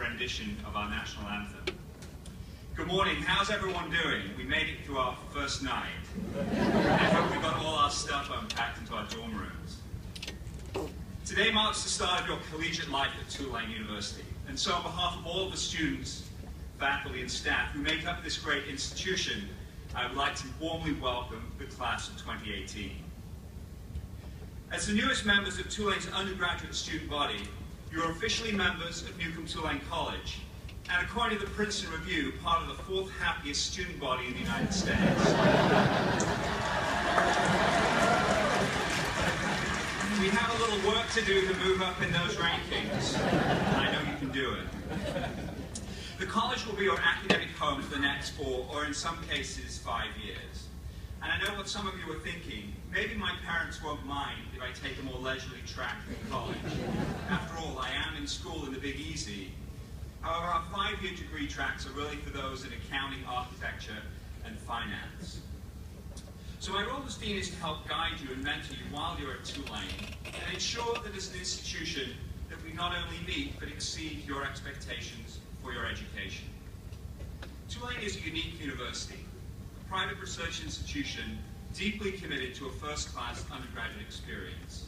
rendition of our national anthem. Good morning, how's everyone doing? We made it through our first night. I hope we got all our stuff unpacked into our dorm rooms. Today marks the start of your collegiate life at Tulane University. And so on behalf of all of the students, faculty and staff who make up this great institution, I would like to warmly welcome the class of 2018. As the newest members of Tulane's undergraduate student body, you are officially members of Newcomb-Tulane College, and according to the Princeton Review, part of the fourth happiest student body in the United States. We have a little work to do to move up in those rankings, and I know you can do it. The college will be your academic home for the next 4, or in some cases, 5 years. And I know what some of you are thinking. Maybe my parents won't mind if I take a more leisurely track through college. After all, I am in school in the Big Easy. However, our 5-year degree tracks are really for those in accounting, architecture, and finance. So my role as dean is to help guide you and mentor you while you're at Tulane, and ensure that as an institution that we not only meet, but exceed your expectations for your education. Tulane is a unique university, a private research institution deeply committed to a first-class undergraduate experience.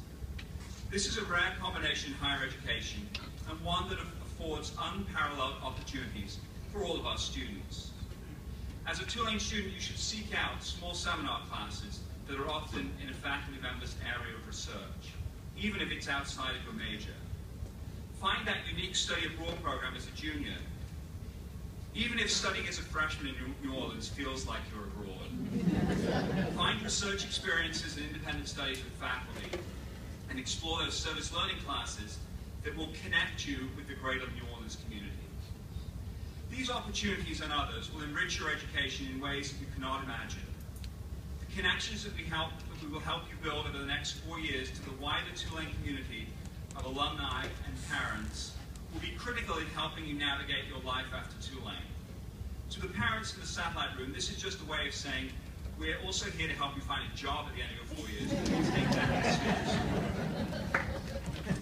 This is a rare combination in higher education, and one that affords unparalleled opportunities for all of our students. As a Tulane student, you should seek out small seminar classes that are often in a faculty member's area of research, even if it's outside of your major. Find that unique study abroad program as a junior, even if studying as a freshman in New Orleans feels like you're abroad. Find research experiences and independent studies with faculty, and explore those service learning classes that will connect you with the greater New Orleans community. These opportunities and others will enrich your education in ways that you cannot imagine. The connections that we will help you build over the next 4 years to the wider Tulane community of alumni and parents will be critical in helping you navigate your life after Tulane. To the parents in the satellite room, this is just a way of saying we're also here to help you find a job at the end of your 4 years, and we take that seriously.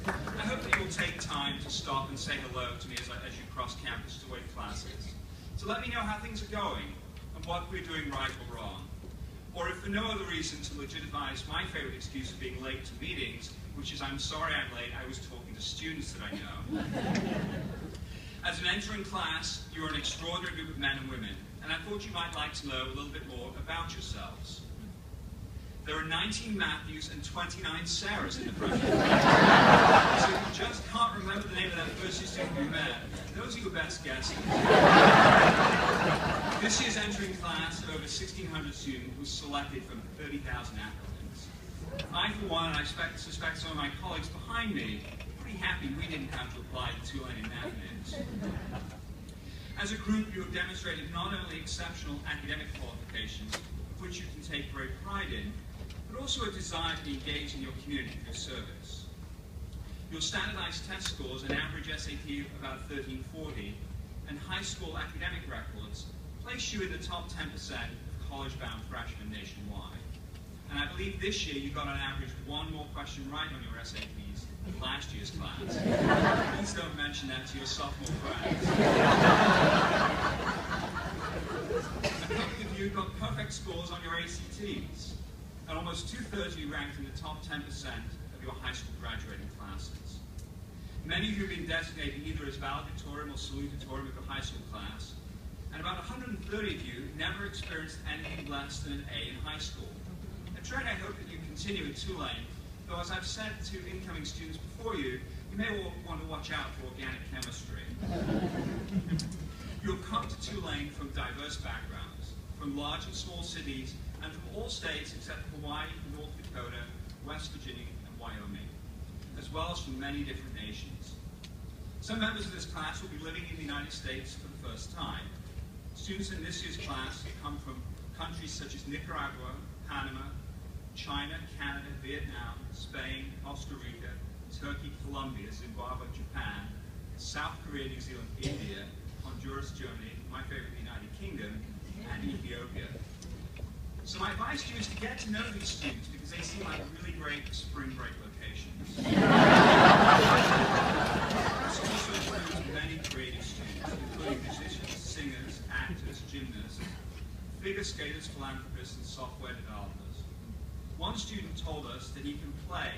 I hope that you'll take time to stop and say hello to me as you cross campus to wait classes. So let me know how things are going and what we're doing right or wrong. Or if for no other reason to legitimize my favorite excuse of being late to meetings, which is I'm sorry I'm late, I was talking to students that I know. As an entering class, you're an extraordinary group of men and women, and I thought you might like to know a little bit more about yourselves. There are 19 Matthews and 29 Sarahs in the freshman class. So if you just can't remember the name of that first year student you met, those are your best guesses. This year's entering class of over 1,600 students was selected from 30,000 applicants. I, for one, and I suspect some of my colleagues behind me, are pretty happy we didn't have to apply to Tulane in that mix. As a group, you have demonstrated not only exceptional academic qualifications, which you can take great pride in, but also a desire to be engaged in your community through service. Your standardized test scores, an average SAT of about 1340, and high school academic records place you in the top 10% of college-bound freshmen nationwide. And I believe this year you got on average 1 more question right on your SATs than last year's class. Please don't mention that to your sophomore friends. A couple of you got perfect scores on your ACTs, and almost 2/3 of you ranked in the top 10% of your high school graduating classes. Many of you have been designated either as valedictorian or salutatorian of your high school class, and about 130 of you never experienced anything less than an A in high school. A trend I hope that you continue at Tulane, though as I've said to incoming students before you, you may want to watch out for organic chemistry. You'll come to Tulane from diverse backgrounds, from large and small cities, and from all states except Hawaii, North Dakota, West Virginia, and Wyoming, as well as from many different nations. Some members of this class will be living in the United States for the first time. Students in this year's class come from countries such as Nicaragua, Panama, China, Canada, Vietnam, Spain, Costa Rica, Turkey, Colombia, Zimbabwe, Japan, South Korea, New Zealand, India, Honduras, Germany, my favorite, the United Kingdom, and Ethiopia. So my advice to you is to get to know these students because they seem like really great spring break locations. This also includes many creative figure skaters, philanthropists, and software developers. One student told us that he can play,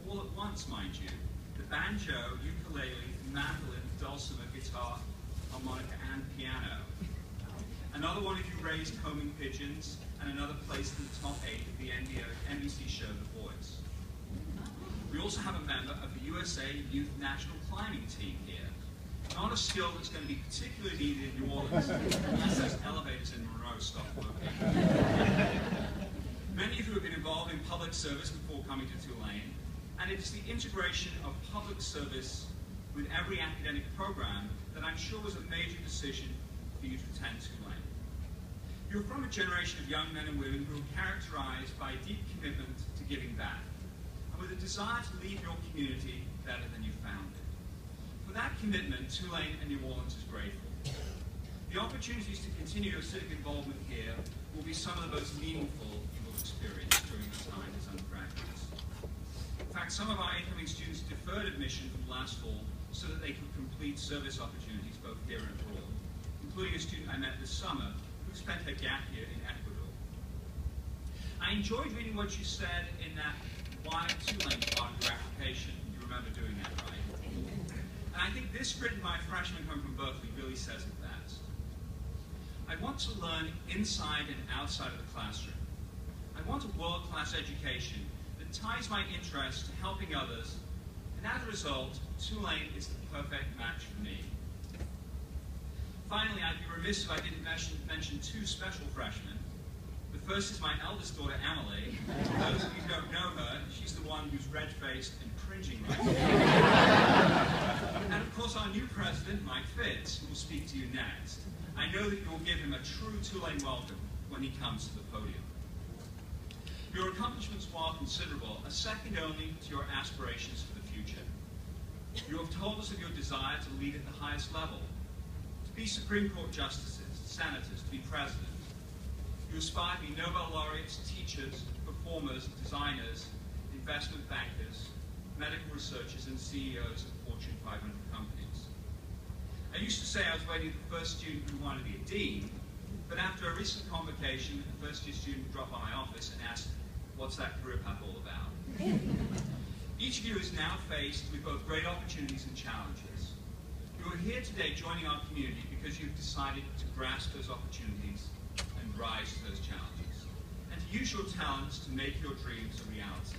all at once, mind you, the banjo, ukulele, mandolin, dulcimer, guitar, harmonica, and piano. Another one of you raised homing pigeons, and another placed in the top 8 of the NBC show The Voice. We also have a member of the USA Youth National Climbing Team here. Not a skill that's going to be particularly needed in New Orleans, unless those elevators in Monroe stop working. Many of you have been involved in public service before coming to Tulane, and it is the integration of public service with every academic program that I'm sure was a major decision for you to attend Tulane. You're from a generation of young men and women who are characterized by a deep commitment to giving back, and with a desire to leave your community better than you found it. For that commitment, Tulane and New Orleans is grateful. The opportunities to continue your civic involvement here will be some of the most meaningful you will experience during your time as undergraduates. In fact, some of our incoming students deferred admission from last fall so that they could complete service opportunities both here and abroad, including a student I met this summer who spent her gap year in Ecuador. I enjoyed reading what you said in that why Tulane part of your application. You remember doing that, right? And I think this written by a freshman coming from Berkeley really says it best. I want to learn inside and outside of the classroom. I want a world-class education that ties my interest to helping others, and as a result, Tulane is the perfect match for me. Finally, I'd be remiss if I didn't mention 2 special freshmen. The first is my eldest daughter, Emily. For those of you who don't know her, she's the one who's red-faced and cringing right now. And of course, our new president, Mike Fitz, who will speak to you next. I know that you will give him a true Tulane welcome when he comes to the podium. Your accomplishments, while considerable, are second only to your aspirations for the future. You have told us of your desire to lead at the highest level, to be Supreme Court justices, senators, to be president. You aspire to be Nobel laureates, teachers, performers, designers, investment bankers, medical researchers, and CEOs of Fortune 500 companies. I used to say I was waiting for the first student who wanted to be a dean, but after a recent convocation, the first-year student dropped by my office and asked, "What's that career path all about?" Each of you is now faced with both great opportunities and challenges. You are here today joining our community because you've decided to grasp those opportunities and rise to those challenges, and to use your talents to make your dreams a reality.